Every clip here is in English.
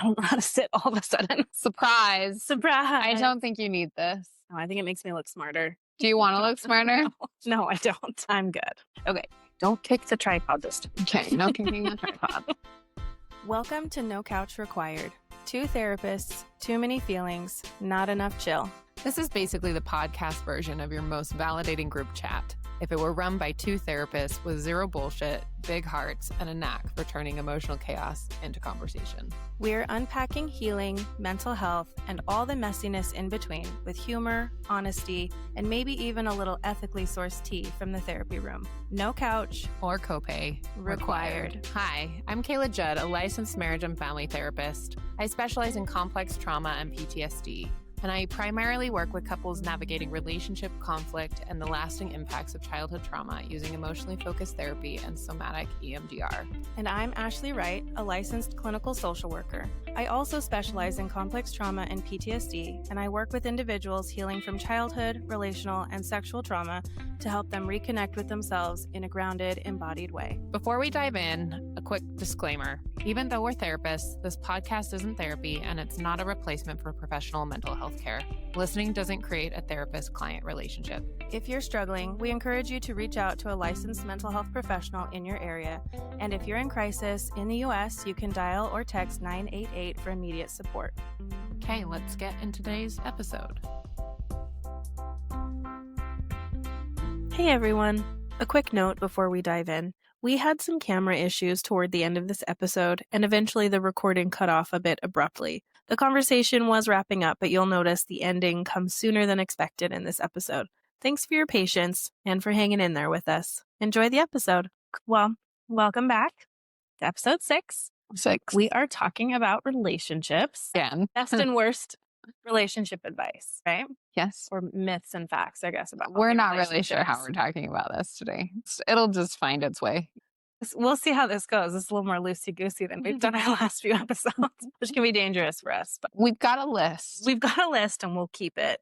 don't know how to sit all of a sudden. Surprise. Surprise. I don't think you need this. No, I think it makes me look smarter. Do you want to look smarter? No, I don't. I'm good. Okay. Don't kick the tripod this time. Okay, no kicking the tripod. Welcome to No Couch Required. Two therapists, too many feelings, not enough chill. This is basically the podcast version of your most validating group chat. If it were run by two therapists with zero bullshit, big hearts, and a knack for turning emotional chaos into conversation. We're unpacking healing, mental health, and all the messiness in between with humor, honesty, and maybe even a little ethically sourced tea from the therapy room. No couch Or copay required. Hi, I'm Kaela Judd, a licensed marriage and family therapist. I specialize in complex trauma and PTSD. And I primarily work with couples navigating relationship conflict and the lasting impacts of childhood trauma using emotionally focused therapy and somatic EMDR. And I'm Ashley Wright, a licensed clinical social worker. I also specialize in complex trauma and PTSD, and I work with individuals healing from childhood, relational, and sexual trauma to help them reconnect with themselves in a grounded, embodied way. Before we dive in, a quick disclaimer. Even though we're therapists, this podcast isn't therapy and it's not a replacement for professional mental health care. Listening doesn't create a therapist-client relationship. If you're struggling, we encourage you to reach out to a licensed mental health professional in your area. And if you're in crisis in the U.S., you can dial or text 988 for immediate support. Okay, let's get into today's episode. Hey everyone! A quick note before we dive in. We had some camera issues toward the end of this episode, and eventually the recording cut off a bit abruptly. The conversation was wrapping up, but you'll notice the ending comes sooner than expected in this episode. Thanks for your patience and for hanging in there with us. Enjoy the episode. Well, welcome back to episode 6. 6. We are talking about relationships. Again. Best and worst relationship advice, right? Yes. Or myths and facts, I guess, about We're healthy not really sure how relationships. we're talking about this today. It'll just find its way. We'll see how this goes. It's a little more loosey-goosey than we've done our last few episodes, which can be dangerous for us. But We've got a list. we've got a list and we'll keep it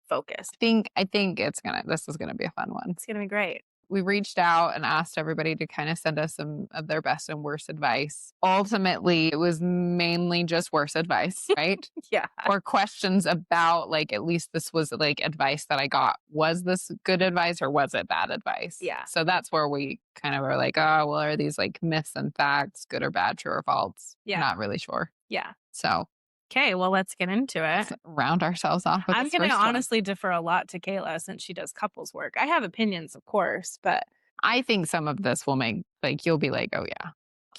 focused. I think this is gonna be a fun one. It's going to be great. We reached out and asked everybody to kind of send us some of their best and worst advice. Ultimately, it was mainly just worst advice, right? Yeah. Or questions about, like, at least this was like advice that I got. Was this good advice or was it bad advice? Yeah. So that's where we kind of were like, oh, well, are these like myths and facts, good or bad, true or false? Yeah. Not really sure. Yeah. So Okay, well, let's get into it. let's round ourselves off with I'm this going to first one. honestly defer a lot to Kaela since she does couples work. I have opinions, of course, but I think some of this will make, like, you'll be like, oh yeah,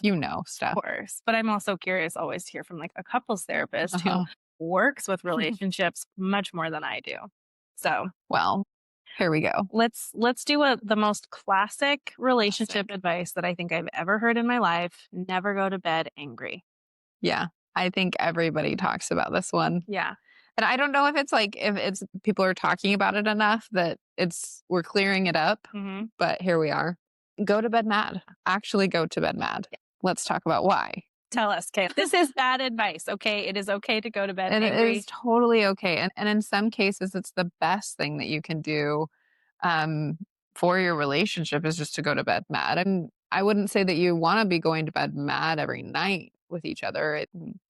you know stuff. of course. But I'm also curious always to hear from like a couples therapist Uh-huh. who works with relationships much more than I do. So Well, here we go. let's do the most classic relationship advice that I think I've ever heard in my life. Never go to bed angry. Yeah. I think everybody talks about this one. Yeah. And I don't know if it's people are talking about it enough that we're clearing it up, Mm-hmm. but here we are. Go to bed mad. Actually go to bed mad. Let's talk about why. Tell us, Kaela. This is bad advice, okay? It is okay to go to bed And it angry. is totally okay. And in some cases, it's the best thing that you can do for your relationship is just to go to bed mad. And I wouldn't say that you want to be going to bed mad every night with each other. It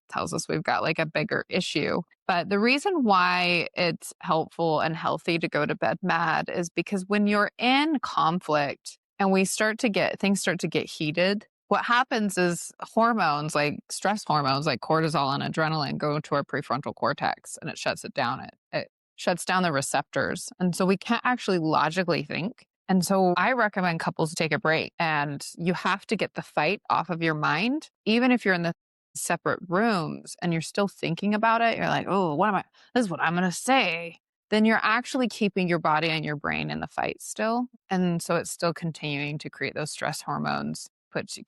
tells us we've got like a bigger issue. But the reason why it's helpful and healthy to go to bed mad is because when you're in conflict and things start to get heated, what happens is hormones like stress hormones like cortisol and adrenaline go to our prefrontal cortex and it shuts it down. It shuts down the receptors. And so we can't actually logically think. And so I recommend couples take a break and you have to get the fight off of your mind, even if you're in the separate rooms and you're still thinking about it. You're like, oh, this is what I'm going to say. Then you're actually keeping your body and your brain in the fight still. And so it's still continuing to create those stress hormones,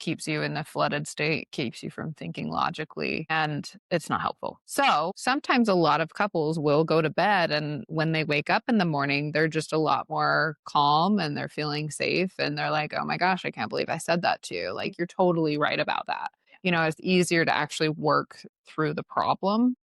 keeps you in the flooded state, keeps you from thinking logically, and it's not helpful. So sometimes a lot of couples will go to bed and when they wake up in the morning, they're just a lot more calm and they're feeling safe. And they're like, oh my gosh, I can't believe I said that to you. Like, you're totally right about that. You know, it's easier to actually work through the problem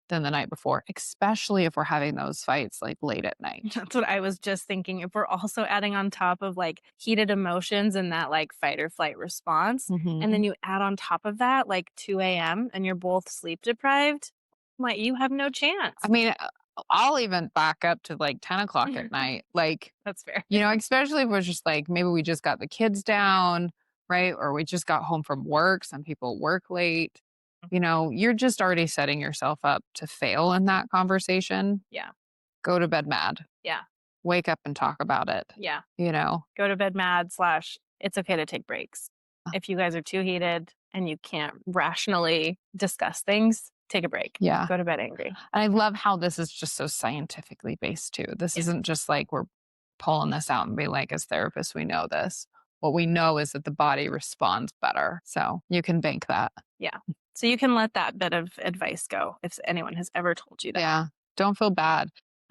than the night before, especially if we're having those fights like late at night. That's what I was just thinking. If we're also adding on top of like heated emotions and that like fight or flight response, and then you add on top of that like 2 a.m. and you're both sleep deprived, like you have no chance. I mean, I'll even back up to like 10 o'clock at night. Like, That's fair. especially if we're just like, maybe we just got the kids down, right? Or we just got home from work. Some people work late. You're just already setting yourself up to fail in that conversation. Yeah. Go to bed mad. Yeah. Wake up and talk about it. Yeah. Go to bed mad / it's okay to take breaks. If you guys are too heated and you can't rationally discuss things, take a break. Yeah. Go to bed angry. And I love how this is just so scientifically based too. This isn't just like we're pulling this out and be like, as therapists, we know this. What we know is that the body responds better. So you can bank that. Yeah. So you can let that bit of advice go if anyone has ever told you that. Yeah. Don't feel bad.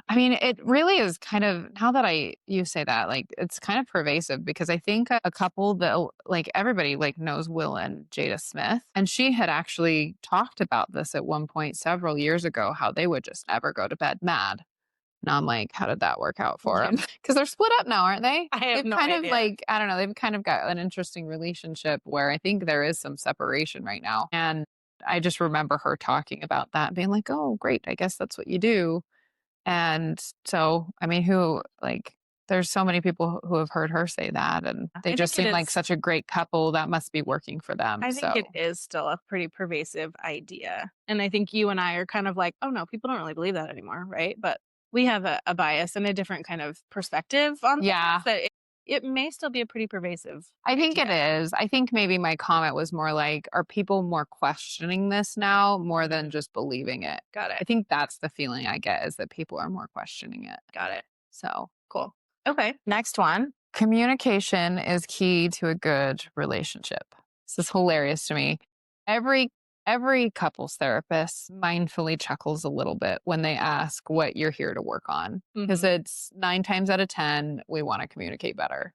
I mean, it really is kind of, now that you say that, like, it's kind of pervasive because I think a couple that like everybody like knows Will and Jada Smith, and she had actually talked about this at one point several years ago, how they would just never go to bed mad. Now I'm like, how did that work out for them? Because they're split up now, aren't they? I have They've no kind idea. of like, I don't know, they've kind of got an interesting relationship where I think there is some separation right now. And I just remember her talking about that, being like, oh, great, I guess that's what you do. And so, I mean, there's so many people who have heard her say that, and they just seem like such a great couple that must be working for them. I think it is still a pretty pervasive idea. And I think you and I are kind of like, oh no, people don't really believe that anymore, right? But we have a bias and a different kind of perspective on things that it may still be a pretty pervasive I think it is. I think maybe my comment was more like, are people more questioning this now more than just believing it? Got it. I think that's the feeling I get, is that people are more questioning it. Got it. So cool. Okay. Next one. Communication is key to a good relationship. This is hilarious to me. Every couples therapist mindfully chuckles a little bit when they ask what you're here to work on, because it's 9 times out of 10, we want to communicate better.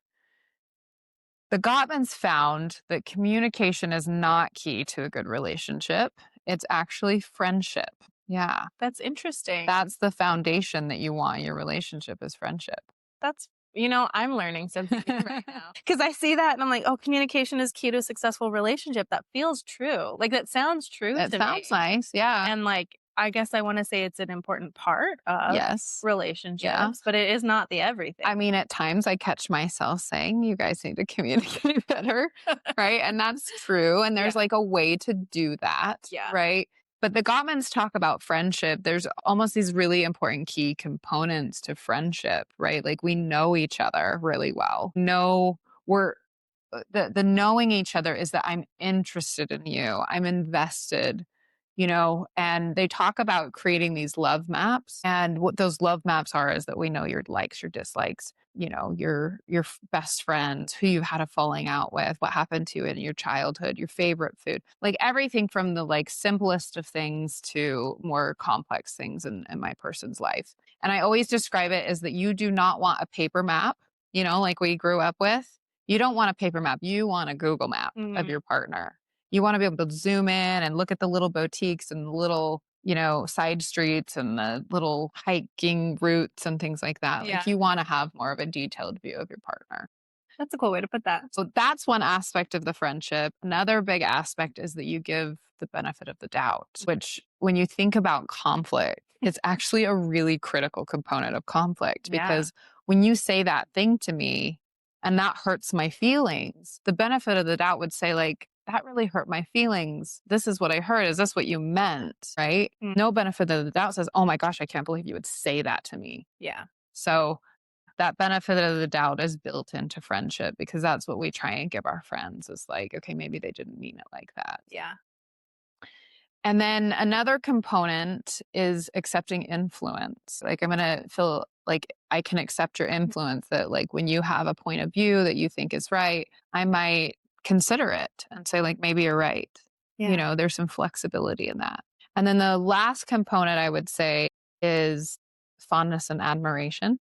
The Gottmans found that communication is not key to a good relationship. It's actually friendship. Yeah. That's interesting. That's the foundation that you want in your relationship, is friendship. That's, I'm learning something right now. Because I see that and I'm like, oh, communication is key to a successful relationship. That feels true. Like, that sounds true to me. It sounds nice. Yeah. And like, I guess I want to say it's an important part of relationships, but it is not the everything. I mean, at times I catch myself saying, you guys need to communicate better, right? And that's true. And there's like a way to do that, right? But the Gottmans talk about friendship. There's almost these really important key components to friendship, right? Like, we know each other really well. The knowing each other is that I'm interested in you. I'm invested, and they talk about creating these love maps. And what those love maps are is that we know your likes, your dislikes, your best friends, who you've had a falling out with, what happened to you in your childhood, your favorite food, like everything from the like simplest of things to more complex things in my person's life. And I always describe it as that you do not want a paper map, like we grew up with. You don't want a paper map. You want a Google map of your partner. You want to be able to zoom in and look at the little boutiques and the little, side streets and the little hiking routes and things like that. Yeah. Like, you want to have more of a detailed view of your partner. That's a cool way to put that. So that's one aspect of the friendship. Another big aspect is that you give the benefit of the doubt, which, when you think about conflict, it's actually a really critical component of conflict, because when you say that thing to me and that hurts my feelings, the benefit of the doubt would say, like, that really hurt my feelings. This is what I heard. Is this what you meant? Right? No benefit of the doubt says, oh my gosh, I can't believe you would say that to me. Yeah. So that benefit of the doubt is built into friendship, because that's what we try and give our friends, is like, okay, maybe they didn't mean it like that. Yeah. And then another component is accepting influence. Like, I'm going to feel like I can accept your influence, that like when you have a point of view that you think is right, I might consider it and say, like, maybe you're right. Yeah. There's some flexibility in that. And then the last component I would say is fondness and admiration.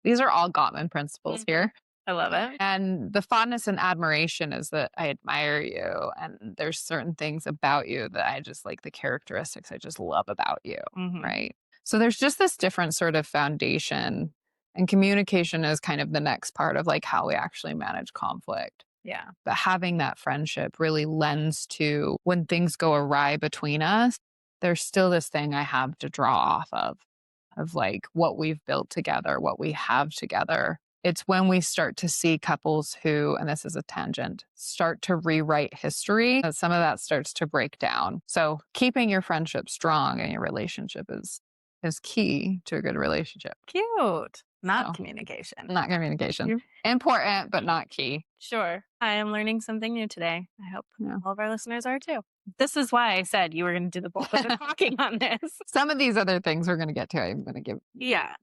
These are all Gottman principles here. I love it. And the fondness and admiration is that I admire you, and there's certain things about you that I just like, the characteristics I just love about you, right? So there's just this different sort of foundation, and communication is kind of the next part of like how we actually manage conflict. Yeah. But having that friendship really lends to when things go awry between us, there's still this thing I have to draw off of like what we've built together, what we have together. It's when we start to see couples who, and this is a tangent, start to rewrite history, that some of that starts to break down. So keeping your friendship strong and your relationship is key to a good relationship. Cute. Not So, communication. not communication. Important, but not key. Sure. I am learning something new today. I hope Yeah. all of our listeners are too. This is why I said you were going to do the bulk of the talking on this. Some of these other things we're going to get to, I'm going to give Yeah.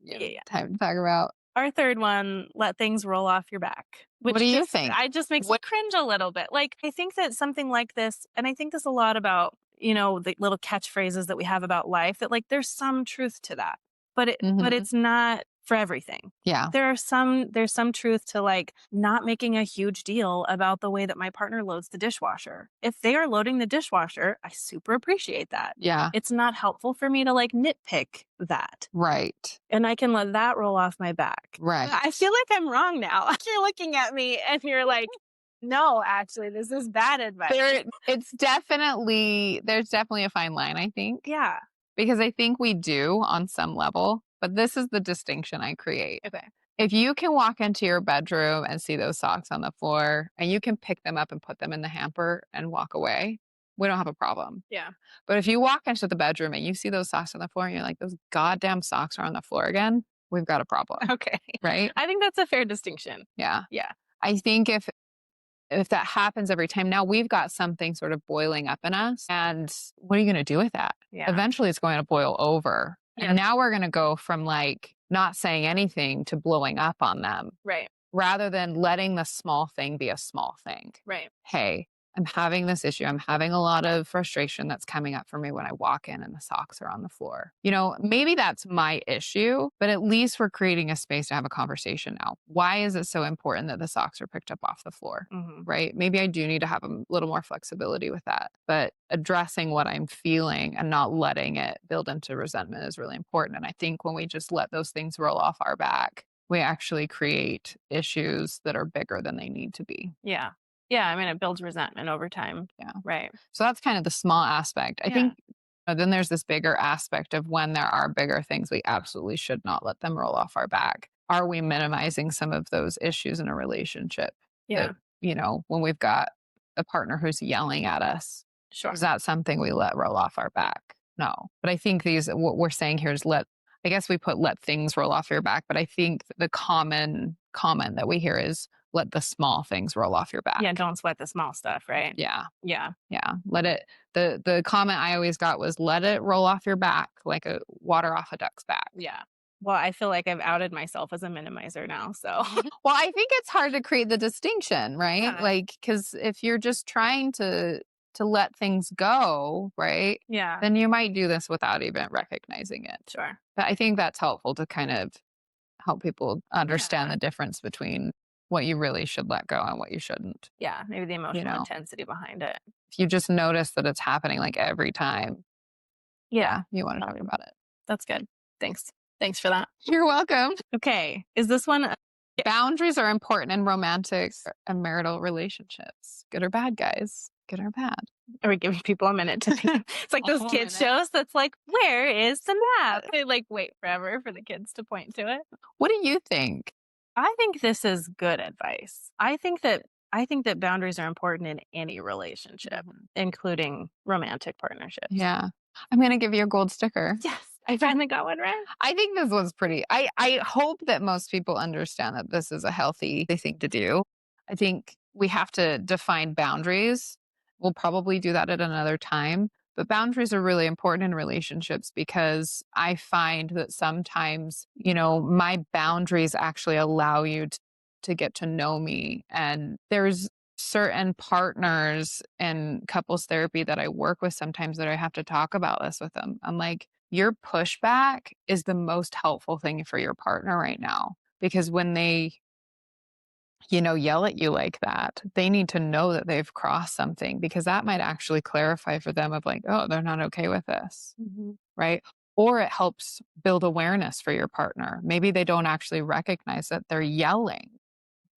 time to talk about. Our third one, let things roll off your back. What do you think? I just makes me cringe a little bit. Like, I think that something like this, and I think this a lot about, the little catchphrases that we have about life, that like there's some truth to that. But it's not for everything. Yeah. There's some truth to like not making a huge deal about the way that my partner loads the dishwasher. If they are loading the dishwasher, I super appreciate that. Yeah. It's not helpful for me to like nitpick that. Right. And I can let that roll off my back. Right. I feel like I'm wrong now. You're looking at me and you're like, no, actually, this is bad advice. There's definitely a fine line, I think. Yeah. Because I think we do on some level, but this is the distinction I create. Okay. If you can walk into your bedroom and see those socks on the floor and you can pick them up and put them in the hamper and walk away, we don't have a problem. Yeah. But if you walk into the bedroom and you see those socks on the floor and you're like, those goddamn socks are on the floor again, we've got a problem. Okay. Right? I think that's a fair distinction. Yeah. Yeah. I think if that happens every time, now we've got something sort of boiling up in us. And what are you going to do with that? Yeah. Eventually it's going to boil over. Yeah. And now we're going to go from like not saying anything to blowing up on them. Right. Rather than letting the small thing be a small thing. Right. Hey, I'm having this issue. I'm having a lot of frustration that's coming up for me when I walk in and the socks are on the floor. Maybe that's my issue, but at least we're creating a space to have a conversation now. Why is it so important that the socks are picked up off the floor? Right? Maybe I do need to have a little more flexibility with that, but addressing what I'm feeling and not letting it build into resentment is really important. And I think when we just let those things roll off our back, we actually create issues that are bigger than they need to be. Yeah. Yeah. I mean, it builds resentment over time. Yeah. Right. So that's kind of the small aspect. I think then there's this bigger aspect of when there are bigger things, we absolutely should not let them roll off our back. Are we minimizing some of those issues in a relationship? Yeah. That, when we've got a partner who's yelling at us, Sure. is that something we let roll off our back? No. But I think what we're saying here is let things roll off your back. But I think the common comment that we hear is let the small things roll off your back. Yeah. Don't sweat the small stuff. Right. Yeah. Yeah. Yeah. Let it, the comment I always got was let it roll off your back like a water off a duck's back. Yeah. Well, I feel like I've outed myself as a minimizer now. So, well, I think it's hard to create the distinction, right? Yeah. Like, because if you're just trying to let things go, right? Yeah. Then you might do this without even recognizing it. Sure. But I think that's helpful to kind of help people understand the difference between what you really should let go and what you shouldn't. Yeah. Maybe the emotional intensity behind it. If you just notice that it's happening like every time, yeah, you want to talk about it. That's good. Thanks for that. You're welcome. Okay. Is this one? Boundaries are important in romantic and marital relationships. Good or bad, guys? Good or bad? Are we giving people a minute to think? It's like those kids shows that's like, where is the map? They like wait forever for the kids to point to it. What do you think? I think this is good advice. I think that boundaries are important in any relationship, including romantic partnerships. Yeah. I'm going to give you a gold sticker. Yes. I finally got one right. I think this one's pretty. I hope that most people understand that this is a healthy thing to do. I think we have to define boundaries. We'll probably do that at another time. But boundaries are really important in relationships because I find that sometimes, my boundaries actually allow you to get to know me. And there's certain partners in couples therapy that I work with sometimes that I have to talk about this with them. I'm like, your pushback is the most helpful thing for your partner right now. Because when they yell at you like that, they need to know that they've crossed something, because that might actually clarify for them of like, oh, they're not okay with this. Right. Or it helps build awareness for your partner. Maybe they don't actually recognize that they're yelling,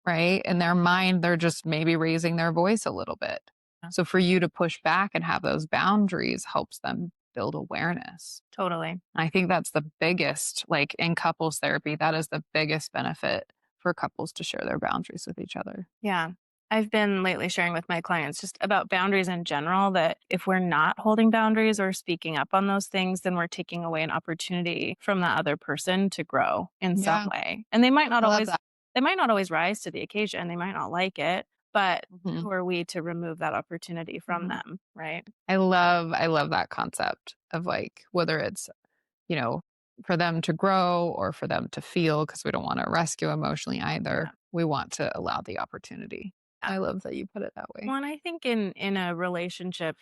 right? In their mind, they're just maybe raising their voice a little bit. So for you to push back and have those boundaries helps them build awareness. Totally. I think that's the biggest, like in couples therapy, that is the biggest benefit for couples, to share their boundaries with each other. Yeah. I've been lately sharing with my clients just about boundaries in general, that if we're not holding boundaries or speaking up on those things, then we're taking away an opportunity from the other person to grow in some way. And they might not always rise to the occasion. They might not like it, but who are we to remove that opportunity from them, right? I love that concept of like, whether it's, for them to grow or for them to feel, because we don't want to rescue emotionally either. Yeah. We want to allow the opportunity. I love that you put it that way. Well, and I think in a relationship,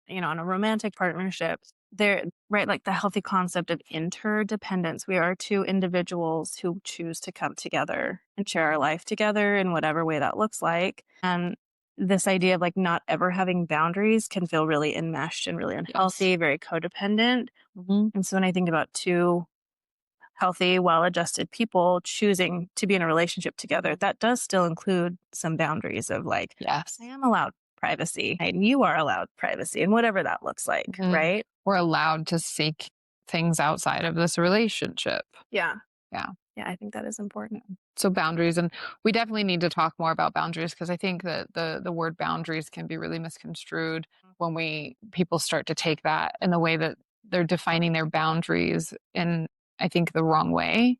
in a romantic partnership, there, right, like the healthy concept of interdependence. We are two individuals who choose to come together and share our life together in whatever way that looks like. And this idea of like not ever having boundaries can feel really enmeshed and really unhealthy, very codependent. And so when I think about two healthy, well-adjusted people choosing to be in a relationship together, that does still include some boundaries of like, yes, I am allowed privacy and you are allowed privacy, and whatever that looks like, right? We're allowed to seek things outside of this relationship. Yeah. Yeah. Yeah, I think that is important. So boundaries, and we definitely need to talk more about boundaries, because I think that the word boundaries can be really misconstrued when people start to take that in the way that they're defining their boundaries in, I think, the wrong way,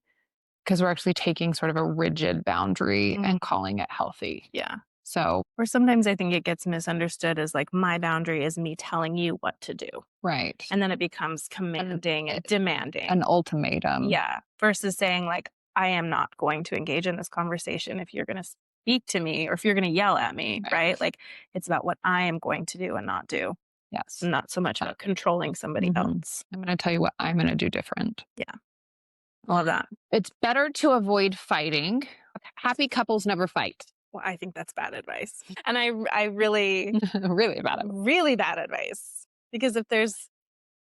because we're actually taking sort of a rigid boundary and calling it healthy. Yeah. So, or sometimes I think it gets misunderstood as like, my boundary is me telling you what to do. Right. And then it becomes commanding and demanding. An ultimatum. Yeah. Versus saying like, I am not going to engage in this conversation if you're going to speak to me or if you're going to yell at me, right? Like, it's about what I am going to do and not do. Yes. Not so much about controlling somebody else. I'm going to tell you what I'm going to do different. Yeah. I love that. It's better to avoid fighting. Happy couples never fight. Well, I think that's bad advice. And I really, really bad advice. Really bad advice. Because if there's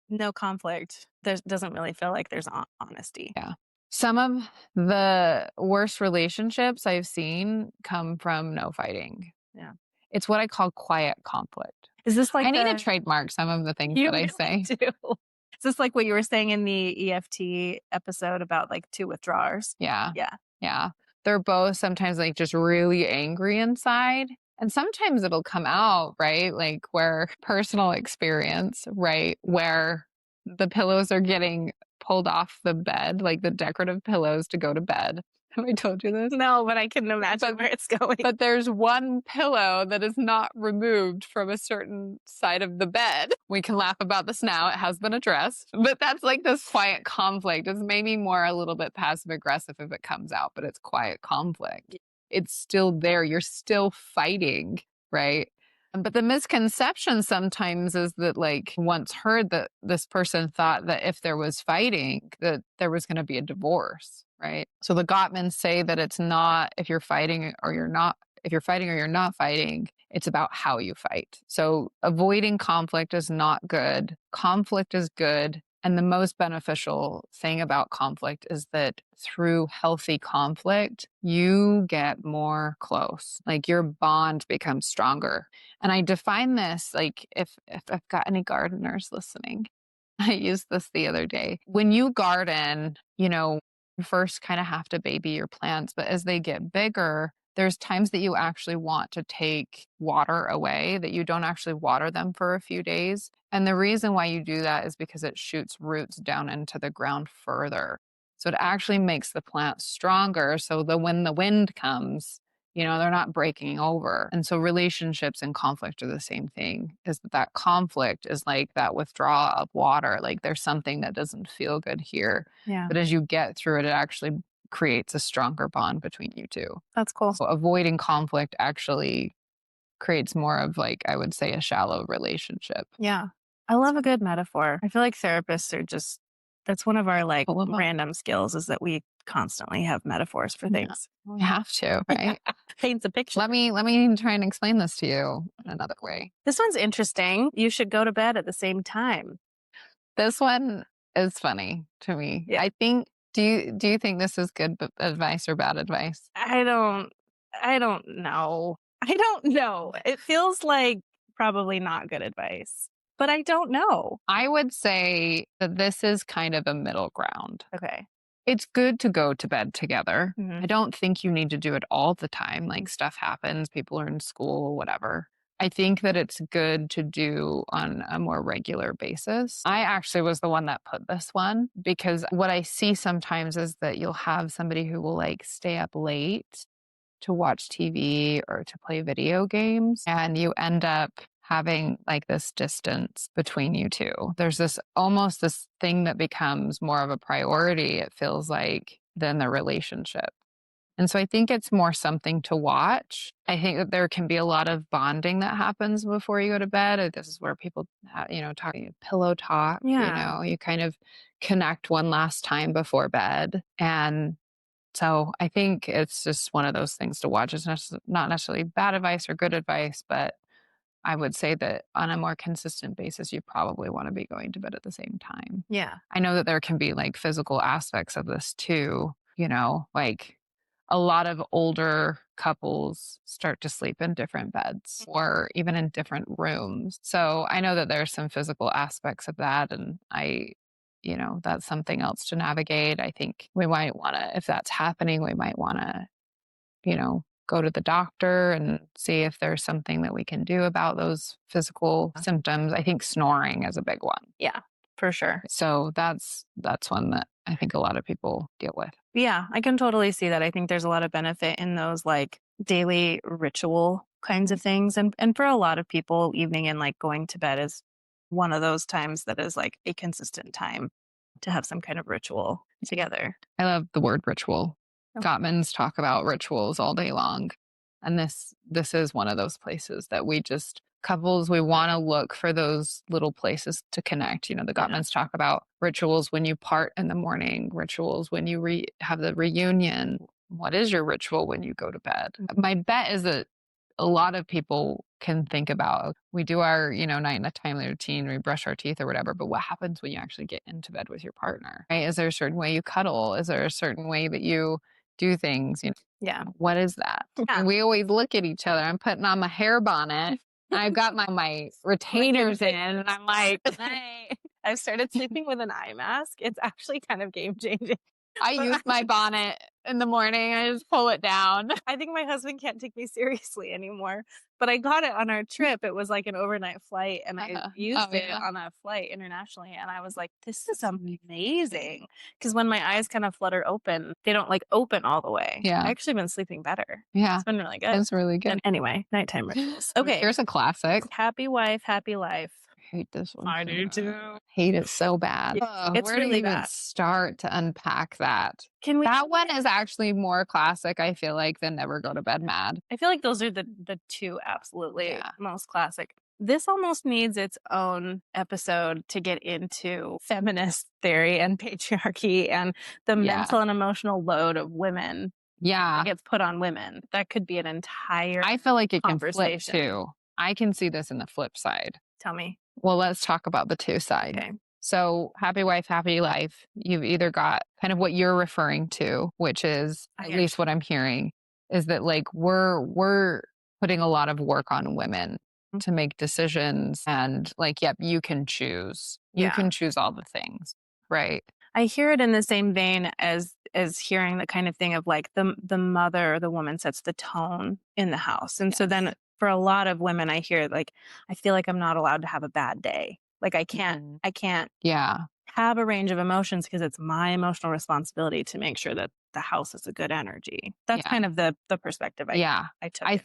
no conflict, there doesn't really feel like there's honesty. Yeah. Some of the worst relationships I've seen come from no fighting. Yeah. It's what I call quiet conflict. Is this like I need to trademark some of the things that I say. Do. Is this like what you were saying in the EFT episode about like two withdrawers? Yeah. Yeah. Yeah. They're both sometimes like just really angry inside. And sometimes it'll come out, right? Like where personal experience, right? Where the pillows are getting pulled off the bed, like the decorative pillows to go to bed. Have I told you this? No, but I can imagine where it's going. But there's one pillow that is not removed from a certain side of the bed. We can laugh about this now. It has been addressed. But that's like this quiet conflict. It's maybe more a little bit passive aggressive if it comes out, but it's quiet conflict. It's still there. You're still fighting, right? But the misconception sometimes is that, like, once heard that this person thought that if there was fighting, that there was going to be a divorce, right? So the Gottmans say that it's not if you're fighting or you're not, if you're fighting or you're not fighting, it's about how you fight. So avoiding conflict is not good. Conflict is good. And the most beneficial thing about conflict is that through healthy conflict, you get more close. Like your bond becomes stronger. And I define this like if I've got any gardeners listening, I used this the other day. When you garden, you first kind of have to baby your plants, but as they get bigger, there's times that you actually want to take water away, that you don't actually water them for a few days. And the reason why you do that is because it shoots roots down into the ground further. So it actually makes the plant stronger so that when the wind comes, they're not breaking over. And so relationships and conflict are the same thing, is that conflict is like that withdrawal of water. Like there's something that doesn't feel good here. Yeah. But as you get through it, it actually creates a stronger bond between you two. That's cool. So avoiding conflict actually creates more of, like, I would say, a shallow relationship. Yeah. I love a good metaphor. I feel like therapists are that's one of our like random skills, is that we constantly have metaphors for things. We have to, right? Paints a picture. Let me try and explain this to you in another way. This one's interesting. You should go to bed at the same time. This one is funny to me. Yeah. I think, do you think this is good advice or bad advice? I don't know. I don't know. It feels like probably not good advice, but I don't know. I would say that this is kind of a middle ground. Okay. It's good to go to bed together. Mhm. I don't think you need to do it all the time. Like stuff happens, people are in school, whatever. I think that it's good to do on a more regular basis. I actually was the one that put this one because what I see sometimes is that you'll have somebody who will like stay up late to watch TV or to play video games, and you end up having like this distance between you two. There's this almost this thing that becomes more of a priority, it feels like, than the relationship. And so I think it's more something to watch. I think that there can be a lot of bonding that happens before you go to bed. This is where people, talking pillow talk, Yeah. you kind of connect one last time before bed. And so I think it's just one of those things to watch. It's not necessarily bad advice or good advice, but I would say that on a more consistent basis, you probably want to be going to bed at the same time. Yeah. I know that there can be like physical aspects of this too, like a lot of older couples start to sleep in different beds or even in different rooms. So I know that there's some physical aspects of that. And that's something else to navigate. I think we might want to, if that's happening, we might want to, go to the doctor and see if there's something that we can do about those physical symptoms. I think snoring is a big one. Yeah, for sure. So that's one that I think a lot of people deal with. Yeah, I can totally see that. I think there's a lot of benefit in those like daily ritual kinds of things. And for a lot of people, evening and like going to bed is one of those times that is like a consistent time to have some kind of ritual together. I love the word ritual. Oh. Gottmans talk about rituals all day long. And this is one of those places that couples, we want to look for those little places to connect. The Gottmans talk about rituals when you part in the morning, rituals when you have the reunion. What is your ritual when you go to bed? My bet is that a lot of people can think about, we do our, night and a timely routine, we brush our teeth or whatever, but what happens when you actually get into bed with your partner, right? Is there a certain way you cuddle? Is there a certain way that you do things? Yeah. What is that? Yeah. And we always look at each other. I'm putting on my hair bonnet. And I've got my retainers in, and I'm like, hey. I've started sleeping with an eye mask. It's actually kind of game changing. I use my bonnet in the morning. I just pull it down. I think my husband can't take me seriously anymore. But I got it on our trip. It was like an overnight flight, and I used it on a flight internationally. And I was like, this is amazing. Because when my eyes kind of flutter open, they don't like open all the way. Yeah. I've actually been sleeping better. Yeah. It's been really good. It's really good. And anyway, nighttime rituals. Okay. Here's a classic. Happy wife, happy life. I hate this one. I do too. Hate it so bad. It's Where really do you even bad. start to unpack that? That one is actually more classic, I feel like, than Never Go to Bed Mad. I feel like those are the two absolutely most classic. This almost needs its own episode to get into feminist theory and patriarchy and the mental and emotional load of women. Yeah. That gets put on women. That could be an entire I feel like it can flip conversation. too. I can see this in the flip side. Tell me. Well, let's talk about the two sides. Okay. So happy wife, happy life. You've either got kind of what you're referring to, which is at least what I'm hearing, is that like we're putting a lot of work on women to make decisions, and like, yep, you can choose. You can choose all the things, right? I hear it in the same vein as hearing the kind of thing of like the mother or the woman sets the tone in the house. And so then for a lot of women, I hear like, I feel like I'm not allowed to have a bad day. Like I can't have a range of emotions because it's my emotional responsibility to make sure that the house is a good energy. That's kind of the perspective I took. I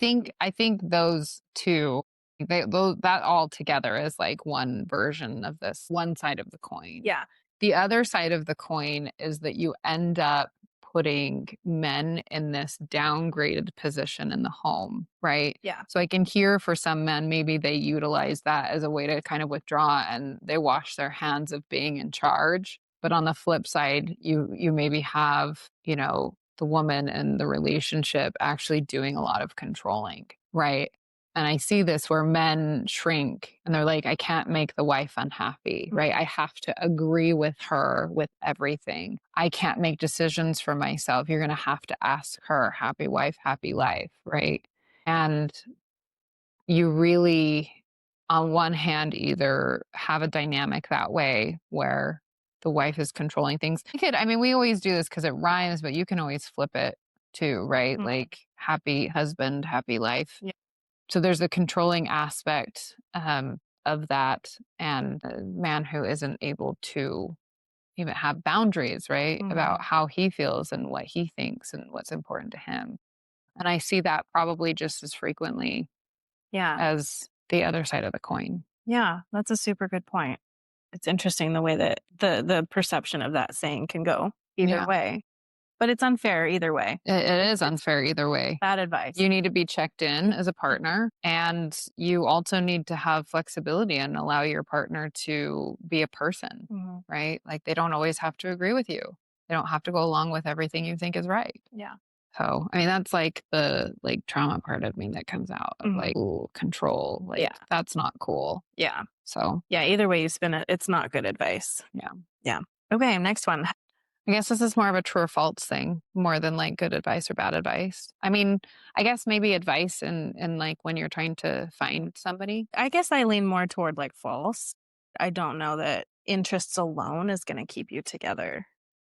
think those two, that all together is like one version of this, one side of the coin. Yeah. The other side of the coin is that you end up putting men in this downgraded position in the home, right? Yeah. So I can hear for some men, maybe they utilize that as a way to kind of withdraw and they wash their hands of being in charge. But on the flip side, you maybe have, the woman in the relationship actually doing a lot of controlling, right? And I see this where men shrink and they're like, I can't make the wife unhappy, right? I have to agree with her with everything. I can't make decisions for myself. You're going to have to ask her, happy wife, happy life, right? And you really, on one hand, either have a dynamic that way where the wife is controlling things. We always do this because it rhymes, but you can always flip it too, right? Like happy husband, happy life. Yeah. So there's the controlling aspect of that, and a man who isn't able to even have boundaries, right? About how he feels and what he thinks and what's important to him. And I see that probably just as frequently as the other side of the coin. Yeah, that's a super good point. It's interesting the way that the perception of that saying can go either way. But it's unfair either way. It is unfair either way. Bad advice. You need to be checked in as a partner, and you also need to have flexibility and allow your partner to be a person, right? Like they don't always have to agree with you. They don't have to go along with everything you think is right. Yeah. So, that's like the trauma part of me that comes out of ooh, control. That's not cool. Yeah. So, yeah, either way you spin it, it's not good advice. Yeah. Yeah. Okay, next one. I guess this is more of a true or false thing more than good advice or bad advice. I guess maybe advice in when you're trying to find somebody. I guess I lean more toward false. I don't know that interests alone is going to keep you together.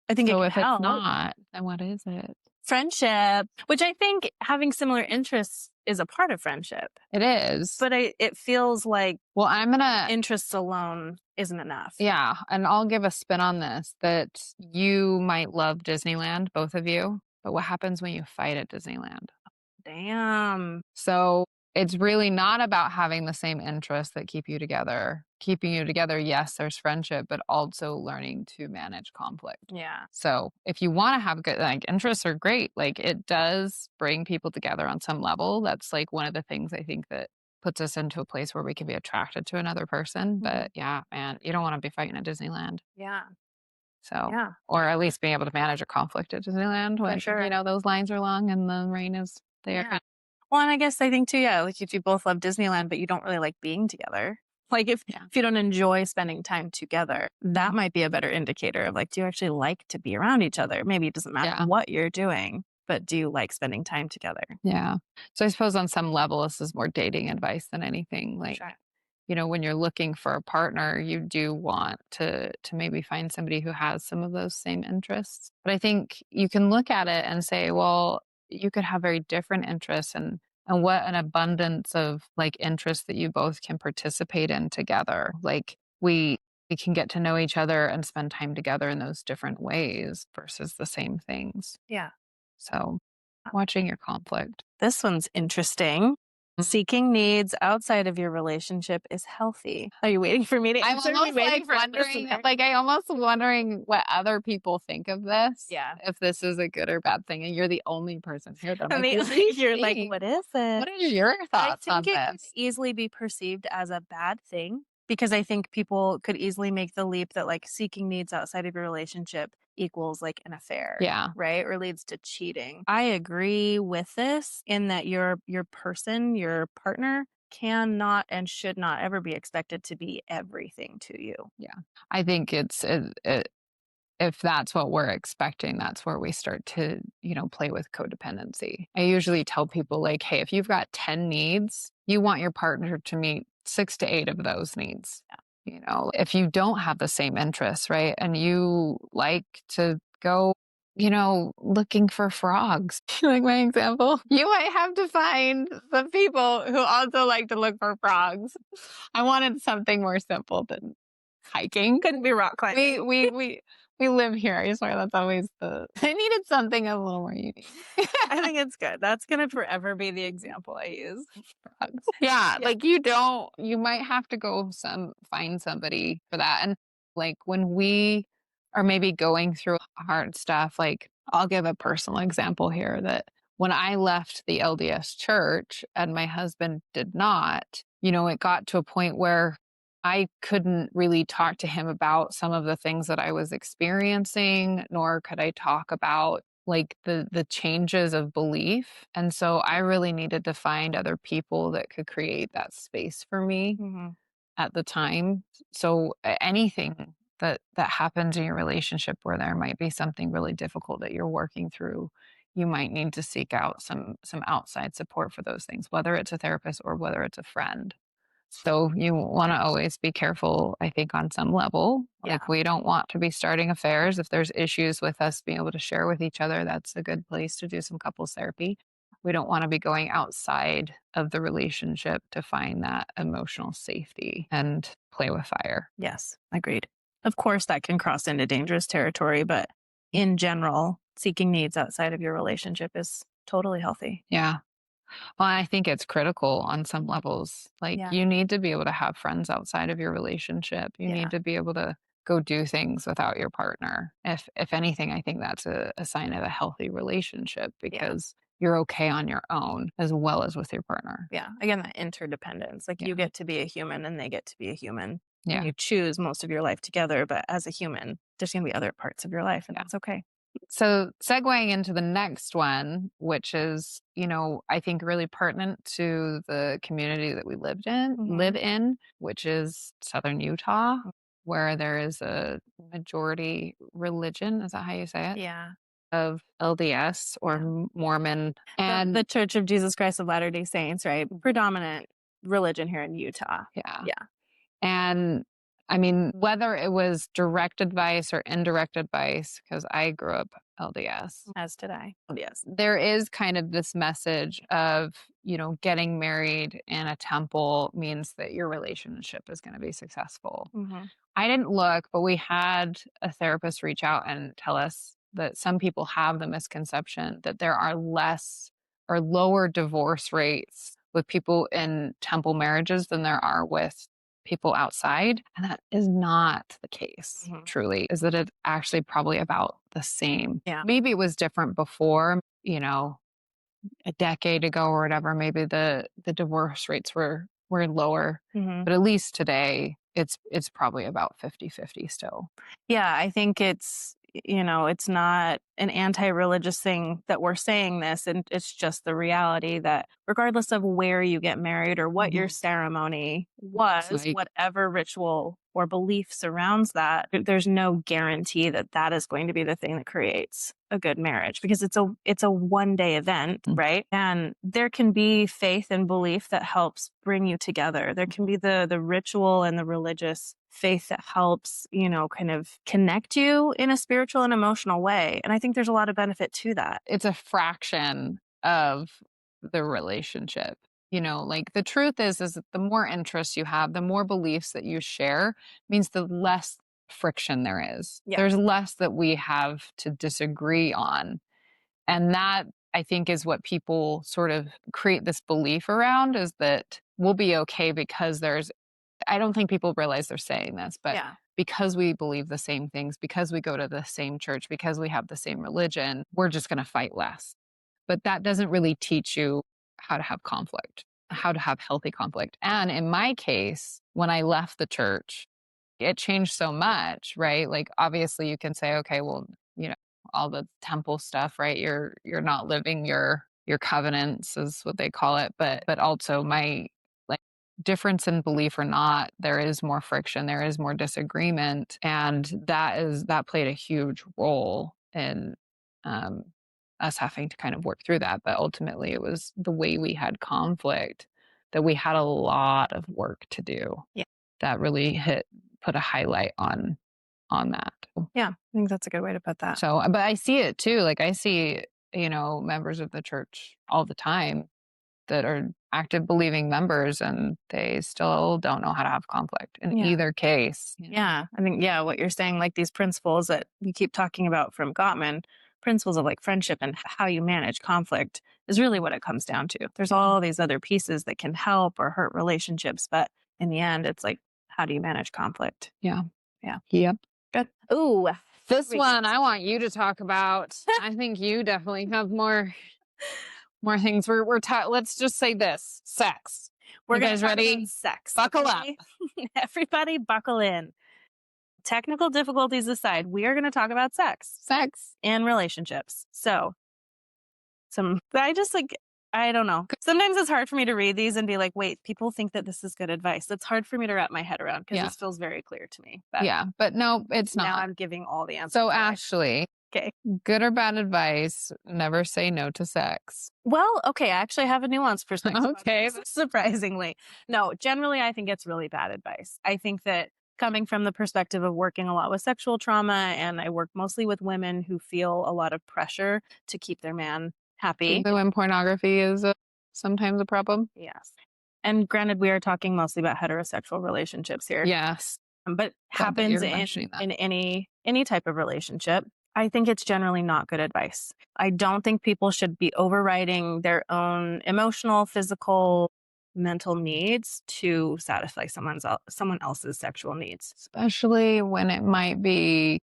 I think so it if can help. It's not, then what is it? Friendship, which I think having similar interests is a part of friendship. It is. But it feels like I'm going to interests alone isn't enough. Yeah. And I'll give a spin on this that you might love Disneyland, both of you. But what happens when you fight at Disneyland? Damn. So it's really not about having the same interests that keep you together. Keeping you together, yes, there's friendship, but also learning to manage conflict. Yeah. So if you want to have good, interests are great. It does bring people together on some level. That's one of the things I think that puts us into a place where we can be attracted to another person. But yeah, man, you don't want to be fighting at Disneyland. Yeah. So, yeah. Or at least being able to manage a conflict at Disneyland when, sure. Those lines are long and the rain is there. Yeah. Well, and I guess I think too, if you both love Disneyland, but you don't really like being together, if you don't enjoy spending time together, that might be a better indicator of do you actually like to be around each other? Maybe it doesn't matter what you're doing, but do you like spending time together? Yeah. So I suppose on some level, this is more dating advice than anything. Sure. When you're looking for a partner, you do want to maybe find somebody who has some of those same interests. But I think you can look at it and say, well, you could have very different interests and what an abundance of interests that you both can participate in together. We can get to know each other and spend time together in those different ways versus the same things. Yeah. So watching your conflict. This one's interesting. Seeking needs outside of your relationship is healthy. Are you waiting for me to answer? I'm almost wondering what other people think of this. Yeah. If this is a good or bad thing. And you're the only person here that you're what is it? What are your thoughts on this? I think it could easily be perceived as a bad thing because I think people could easily make the leap that seeking needs outside of your relationship equals an affair. Yeah. Right? Or leads to cheating. I agree with this in that your person, your partner cannot and should not ever be expected to be everything to you. Yeah. I think if that's what we're expecting, that's where we start to, play with codependency. I usually tell people hey, if you've got 10 needs, you want your partner to meet 6 to 8 of those needs. Yeah. If you don't have the same interests, right? And you like to go, looking for frogs, like my example, you might have to find the people who also like to look for frogs. I wanted something more simple than hiking. Couldn't be rock climbing. We live here. I swear that's always I needed something a little more unique. I think it's good. That's going to forever be the example I use. Frogs. Yeah. You might have to go find somebody for that. And when we are maybe going through hard stuff, I'll give a personal example here that when I left the LDS church and my husband did not, it got to a point where I couldn't really talk to him about some of the things that I was experiencing, nor could I talk about like the changes of belief. And so I really needed to find other people that could create that space for me at the time. So anything that happens in your relationship where there might be something really difficult that you're working through, you might need to seek out some outside support for those things, whether it's a therapist or whether it's a friend. So you want to always be careful, I think, on some level. Yeah. Like we don't want to be starting affairs. If there's issues with us being able to share with each other, that's a good place to do some couples therapy. We don't want to be going outside of the relationship to find that emotional safety and play with fire. Yes, agreed. Of course, that can cross into dangerous territory, but in general, seeking needs outside of your relationship is totally healthy. Yeah. Well, I think it's critical on some levels. Like Yeah. you need to be able to have friends outside of your relationship. You Yeah. need to be able to go do things without your partner. If anything, I think that's a sign of a healthy relationship because you're okay on your own as well as with your partner. Yeah. Again, that interdependence. Like you get to be a human and they get to be a human. Yeah. And you choose most of your life together, but as a human, there's going to be other parts of your life and that's okay. So, segueing into the next one, which is, I think really pertinent to the community that we live in, which is Southern Utah, where there is a majority religion. Is that how you say it? Yeah. Of LDS or Mormon. And the Church of Jesus Christ of Latter-day Saints, right? Predominant religion here in Utah. Yeah. Yeah. And I mean, whether it was direct advice or indirect advice, because I grew up LDS. As did I. Yes. There is kind of this message of, getting married in a temple means that your relationship is going to be successful. I didn't look, but we had a therapist reach out and tell us that some people have the misconception that there are less or lower divorce rates with people in temple marriages than there are with people outside. And that is not the case, truly, is that it's actually probably about the same. Yeah. Maybe it was different before, a decade ago or whatever, maybe the divorce rates were lower. But at least today, it's probably about 50-50 still. Yeah, I think it's not an anti-religious thing that we're saying this, and it's just the reality that regardless of where you get married or what your ceremony was, whatever ritual or belief surrounds that, there's no guarantee that that is going to be the thing that creates a good marriage because it's a one-day event, right? And there can be faith and belief that helps bring you together. There can be the ritual and the religious faith that helps, kind of connect you in a spiritual and emotional way. And I think there's a lot of benefit to that. It's a fraction of the relationship. Like the truth is that the more interests you have, the more beliefs that you share means the less friction there is. Yeah. There's less that we have to disagree on. And that I think is what people sort of create this belief around is that we'll be okay because I don't think people realize they're saying this, but because we believe the same things, because we go to the same church, because we have the same religion, we're just going to fight less. But that doesn't really teach you how to have conflict, how to have healthy conflict. And in my case, when I left the church, it changed so much, right? Like obviously you can say, okay, well, all the temple stuff, right? You're not living your covenants is what they call it. But also my difference in belief or not, there is more friction, there is more disagreement. And that played a huge role in us having to kind of work through that. But ultimately it was the way we had conflict that we had a lot of work to do. Yeah. That really put a highlight on that. Yeah, I think that's a good way to put that. So, but I see it too. Like I see, members of the church all the time that are active believing members and they still don't know how to have conflict in either case. Yeah. I think, what you're saying, like these principles that you keep talking about from Gottman, principles of like friendship and how you manage conflict is really what it comes down to. There's all these other pieces that can help or hurt relationships, but in the end, it's like, how do you manage conflict? Yeah. Yeah. Yep. Good. Ooh, this one I want you to talk about. I think you definitely have more things. Let's just say this: sex. We're You going guys to talk ready? about sex. Buckle okay? Everybody buckle in. Technical difficulties aside, we are going to talk about sex and relationships. So I don't know. Sometimes it's hard for me to read these and be like, wait, people think that this is good advice. It's hard for me to wrap my head around because this feels very clear to me. But Yeah, but no, it's now not. I'm giving all the answers So away. Ashley, Okay. good or bad advice, never say no to sex. Well, okay, I actually have a nuanced perspective. Okay. On this, surprisingly. No, generally, I think it's really bad advice. I think that coming from the perspective of working a lot with sexual trauma, and I work mostly with women who feel a lot of pressure to keep their man happy. So when pornography is sometimes a problem? Yes. And granted, we are talking mostly about heterosexual relationships here. Yes. But happens in any type of relationship. I think it's generally not good advice. I don't think people should be overriding their own emotional, physical, mental needs to satisfy someone else's sexual needs. Especially when it might be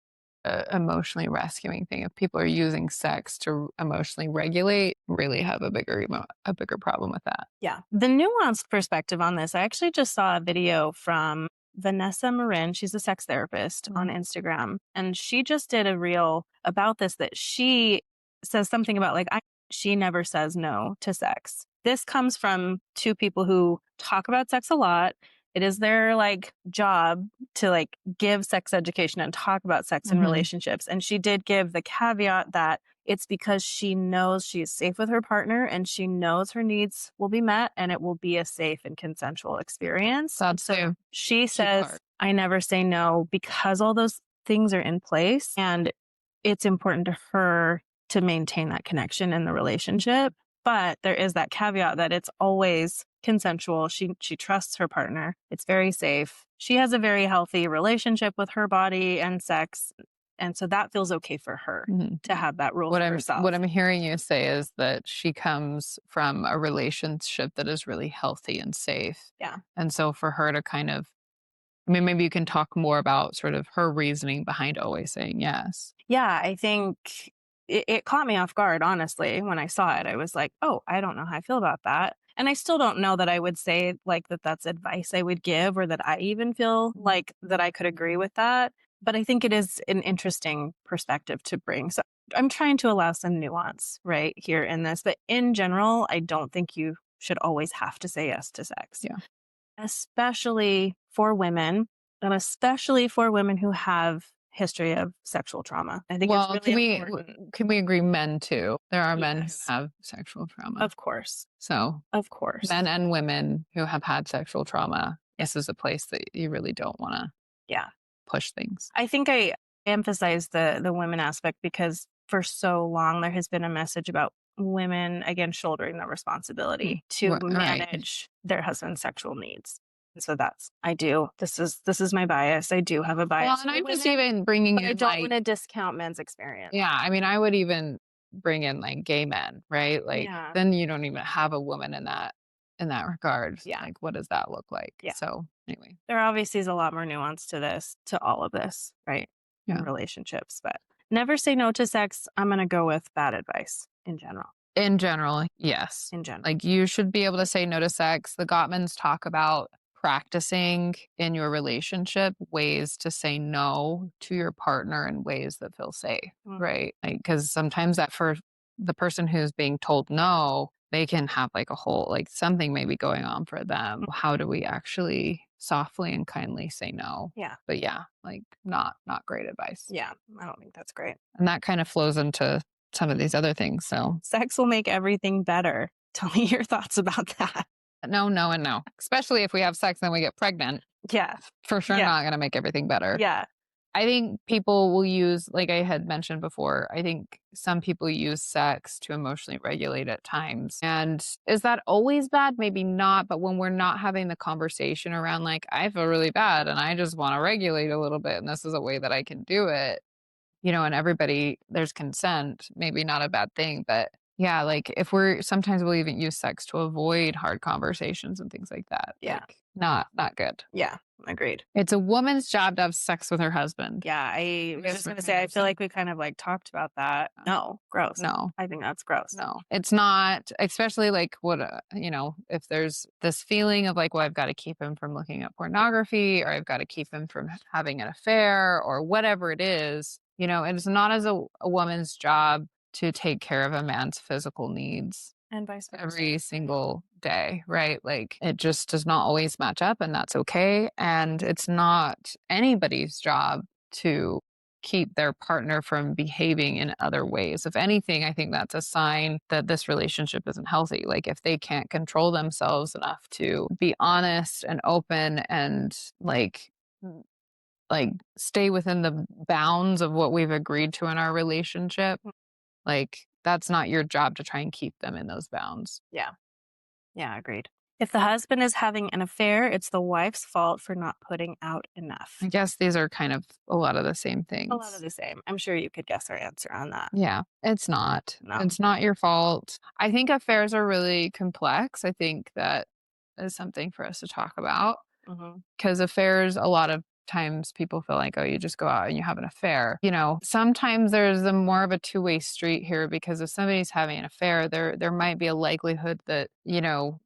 an emotionally rescuing thing. If people are using sex to emotionally regulate, really have a bigger problem with that. Yeah. The nuanced perspective on this, I actually just saw a video from Vanessa Marin. She's a sex therapist on Instagram. And she just did a reel about this, that she says something about like, she never says no to sex. This comes from two people who talk about sex a lot. It is their like job to like give sex education and talk about sex and relationships. And she did give the caveat that it's because she knows she is safe with her partner and she knows her needs will be met and it will be a safe and consensual experience. So she says, I never say no because all those things are in place and it's important to her to maintain that connection in the relationship. But there is that caveat that it's always consensual. She trusts her partner. It's very safe. She has a very healthy relationship with her body and sex. And so that feels okay for her to have that rule for herself. What I'm hearing you say is that she comes from a relationship that is really healthy and safe. Yeah. And so for her to kind of, I mean, maybe you can talk more about sort of her reasoning behind always saying yes. Yeah, I think it caught me off guard, honestly. When I saw it, I was like, oh, I don't know how I feel about that. And I still don't know that I would say like that's advice I would give or that I even feel like that I could agree with that. But I think it is an interesting perspective to bring. So I'm trying to allow some nuance right here in this. But in general, I don't think you should always have to say yes to sex. Yeah. Especially for women, and especially for women who have history of sexual trauma. I think it's really important. Can we agree men too? There are men who have sexual trauma. Of course. So of course. Men and women who have had sexual trauma, this is a place that you really don't want to push things. I think I emphasize the women aspect because for so long there has been a message about women, again, shouldering the responsibility to manage their husband's sexual needs. So this is my bias. I do have a bias. Well, and I'm just even bringing in I don't want to discount men's experience. Yeah. I mean, I would even bring in like gay men, right? Like then you don't even have a woman in that regard. Yeah. Like, what does that look like? Yeah. So anyway. There obviously is a lot more nuance to all of this, right? In relationships, but never say no to sex. I'm going to go with bad advice in general. In general, yes. In general. Like you should be able to say no to sex. The Gottmans talk about practicing in your relationship ways to say no to your partner in ways that feel safe, right? Because sometimes that for the person who's being told no, they can have like a whole, like something may be going on for them. How do we actually softly and kindly say no? Yeah. But yeah, like not great advice. Yeah, I don't think that's great. And that kind of flows into some of these other things. So sex will make everything better. Tell me your thoughts about that. No, no, and no. Especially if we have sex and we get pregnant. Yeah. For sure not going to make everything better. Yeah. I think people will use, like I had mentioned before, I think some people use sex to emotionally regulate at times. And is that always bad? Maybe not. But when we're not having the conversation around like, I feel really bad and I just want to regulate a little bit and this is a way that I can do it, and everybody, there's consent, maybe not a bad thing, but Yeah, like sometimes we'll even use sex to avoid hard conversations and things like that. Yeah. Like, not good. Yeah, agreed. It's a woman's job to have sex with her husband. Yeah, I was just going to say, I feel like we kind of like talked about that. No, gross. No. I think that's gross. No, it's not, especially like what, if there's this feeling of like, well, I've got to keep him from looking at pornography, or I've got to keep him from having an affair, or whatever it is, it's not as a woman's job to take care of a man's physical needs And vice versa. every single day, right? Like, it just does not always match up, and that's okay. And it's not anybody's job to keep their partner from behaving in other ways. If anything, I think that's a sign that this relationship isn't healthy. Like, if they can't control themselves enough to be honest and open and like stay within the bounds of what we've agreed to in our relationship, like, that's not your job to try and keep them in those bounds. Yeah. Yeah, agreed. If the husband is having an affair, it's the wife's fault for not putting out enough. I guess these are kind of a lot of the same things. A lot of the same. I'm sure you could guess our answer on that. Yeah, it's not. No. It's not your fault. I think affairs are really complex. I think that is something for us to talk about, because affairs, a lot of times people feel like, oh, you just go out and you have an affair. Sometimes there's more of a two-way street here, because if somebody's having an affair, there might be a likelihood that,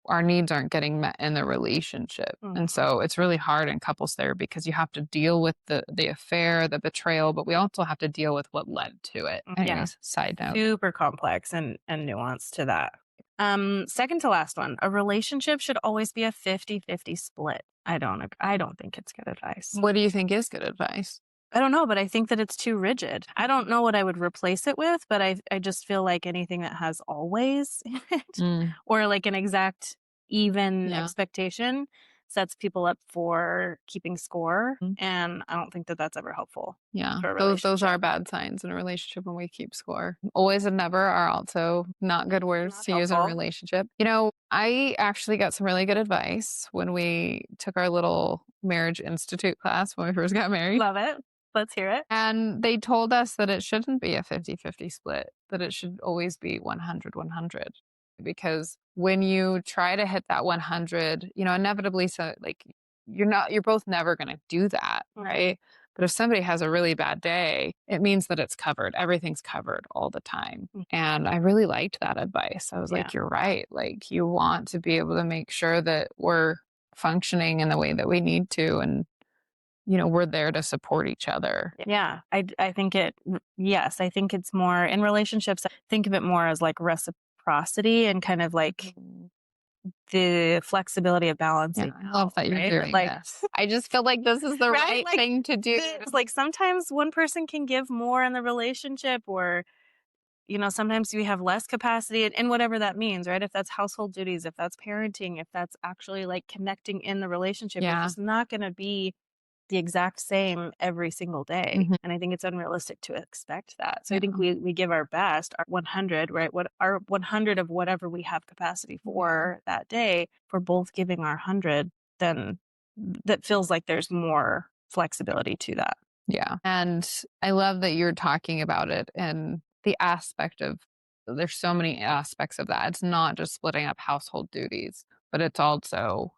our needs aren't getting met in the relationship. And so it's really hard in couples there, because you have to deal with the affair, the betrayal, but we also have to deal with what led to it. Anyways, side note. Super complex and nuanced to that. Second to last one, a relationship should always be a 50-50 split. I don't think it's good advice. What do you think is good advice? I don't know, but I think that it's too rigid. I don't know what I would replace it with, but I just feel like anything that has always in it or like an exact even expectation sets people up for keeping score. And I don't think that that's ever helpful. Yeah, those are bad signs in a relationship when we keep score. Always and never are also not good words to use in a relationship. I actually got some really good advice when we took our little marriage institute class when we first got married. Love it. Let's hear it. And they told us that it shouldn't be a 50-50 split, that it should always be 100-100. Because when you try to hit that 100, inevitably, so like you're both never going to do that, right? But if somebody has a really bad day, it means that it's covered. Everything's covered all the time. And I really liked that advice. I was like, you're right. Like, you want to be able to make sure that we're functioning in the way that we need to, and we're there to support each other. Yeah, I think I think it's more in relationships. I think of it more as like reciprocity and kind of like the flexibility of balancing. I love that you're doing this. I just feel like this is the right thing to do. It's like sometimes one person can give more in the relationship, or sometimes we have less capacity, and whatever that means, right? If that's household duties, if that's parenting, if that's actually like connecting in the relationship, it's just not going to be the exact same every single day. And I think it's unrealistic to expect that. So I think we give our best, our 100, right? What our 100 of whatever we have capacity for that day, for both giving our 100, then that feels like there's more flexibility to that. Yeah. And I love that you're talking about it and the aspect of, there's so many aspects of that. It's not just splitting up household duties, but it's also,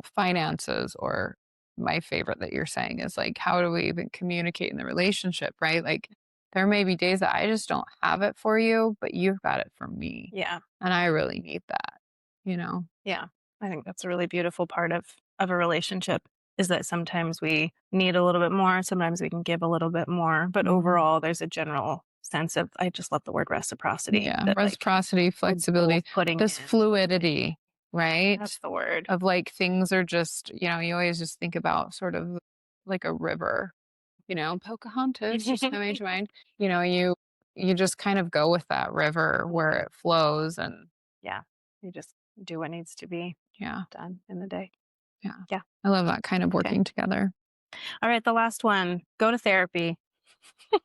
finances, or my favorite that you're saying is like, how do we even communicate in the relationship, right? Like, there may be days that I just don't have it for you, but you've got it for me. Yeah. And I really need that, Yeah. I think that's a really beautiful part of a relationship, is that sometimes we need a little bit more, sometimes we can give a little bit more, but overall there's a general sense of, I just love the word reciprocity. Yeah, reciprocity, flexibility, this fluidity, right? That's the word. Of like, things are just, you always just think about sort of like a river, Pocahontas just coming to mind. You just kind of go with that river where it flows, and you just do what needs to be done in the day. Yeah. I love that kind of working together. All right, the last one, go to therapy. I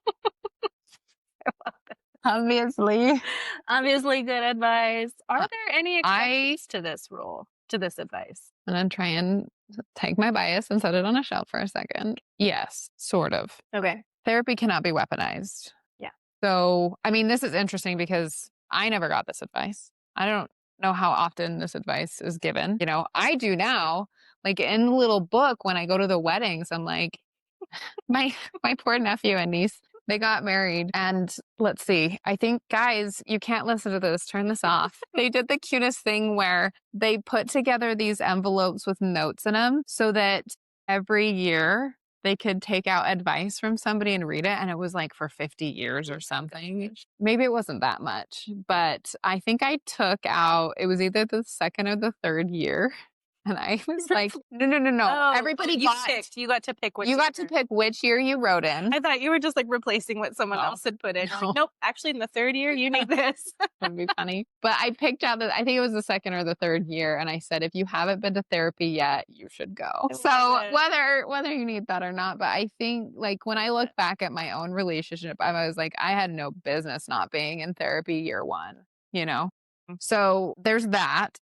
love it. Obviously good advice. Are there any exceptions to this rule, to this advice? I'm going to try and take my bias and set it on a shelf for a second. Yes, sort of. Okay. Therapy cannot be weaponized. Yeah. So, I mean, this is interesting because I never got this advice. I don't know how often this advice is given. I do now, like in the little book when I go to the weddings, I'm like, my poor nephew and niece, they got married. And let's see, I think, guys, you can't listen to this. Turn this off. They did the cutest thing where they put together these envelopes with notes in them so that every year they could take out advice from somebody and read it. And it was like for 50 years or something. Maybe it wasn't that much, but I think I took out, it was either the second or the third year. And I was like, no. Oh, Everybody you got to pick which you got to year. pick which year you wrote in. I thought you were just like replacing what someone else had put in. No. Like, nope, actually in the third year, you need this. That'd be funny. But I picked out I think it was the second or the third year. And I said, if you haven't been to therapy yet, you should go. So whether you need that or not, but I think like when I look back at my own relationship, I was like, I had no business not being in therapy year one, So there's that.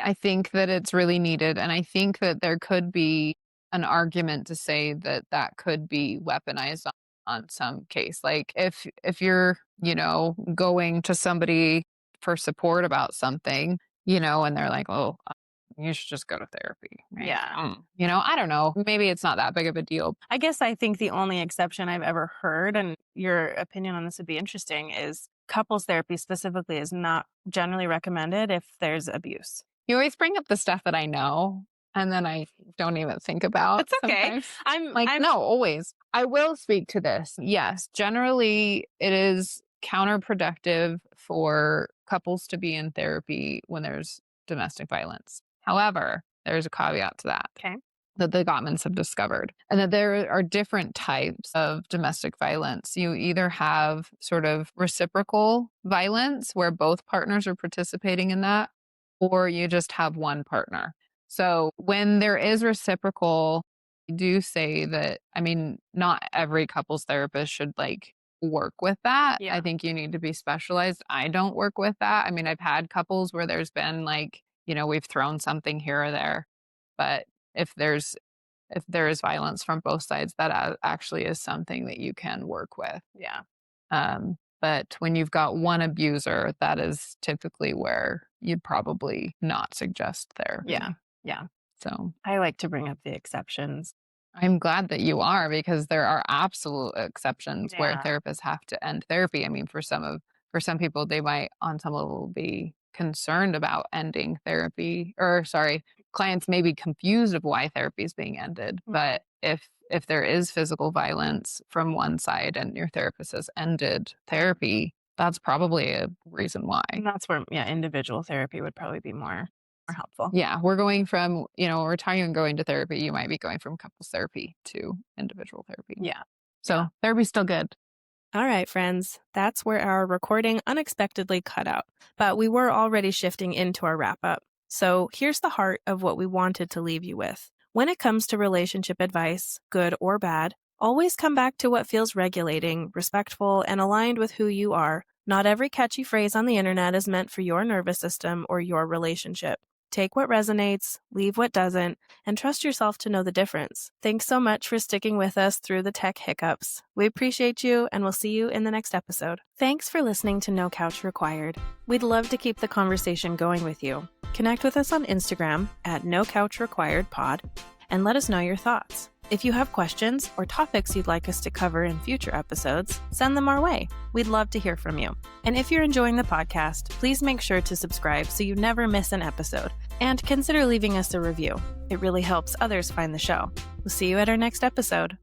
I think that it's really needed. And I think that there could be an argument to say that that could be weaponized on some case. Like if you're, going to somebody for support about something, and they're like, oh, you should just go to therapy. Right? Yeah. I don't know. Maybe it's not that big of a deal. I guess I think the only exception I've ever heard, and your opinion on this would be interesting, is couples therapy specifically is not generally recommended if there's abuse. You always bring up the stuff that I know, and then I don't even think about. It's okay. Sometimes. No, always. I will speak to this. Yes, generally it is counterproductive for couples to be in therapy when there's domestic violence. However, there's a caveat to that. Okay. That the Gottmans have discovered, and that there are different types of domestic violence. You either have sort of reciprocal violence where both partners are participating in that, or you just have one partner. So when there is reciprocal, I do say that, not every couples therapist should work with that. Yeah. I think you need to be specialized. I don't work with that. I've had couples where there's been we've thrown something here or there, but if there is violence from both sides, that actually is something that you can work with. Yeah. But when you've got one abuser, that is typically where you'd probably not suggest therapy. Yeah. So I like to bring up the exceptions. I'm glad that you are, because there are absolute exceptions where therapists have to end therapy. For some people, they might on some level be concerned about ending therapy, clients may be confused of why therapy is being ended. Mm-hmm. But if there is physical violence from one side and your therapist has ended therapy, that's probably a reason why. And that's where, individual therapy would probably be more helpful. Yeah, we're going from, we're talking about going to therapy. You might be going from couples therapy to individual therapy. Yeah. So therapy's still good. All right, friends, that's where our recording unexpectedly cut out, but we were already shifting into our wrap up. So here's the heart of what we wanted to leave you with. When it comes to relationship advice, good or bad, always come back to what feels regulating, respectful, and aligned with who you are. Not every catchy phrase on the internet is meant for your nervous system or your relationship. Take what resonates, leave what doesn't, and trust yourself to know the difference. Thanks so much for sticking with us through the tech hiccups. We appreciate you, and we'll see you in the next episode. Thanks for listening to No Couch Required. We'd love to keep the conversation going with you. Connect with us on Instagram at NoCouchRequiredPod and let us know your thoughts. If you have questions or topics you'd like us to cover in future episodes, send them our way. We'd love to hear from you. And if you're enjoying the podcast, please make sure to subscribe so you never miss an episode. And consider leaving us a review. It really helps others find the show. We'll see you at our next episode.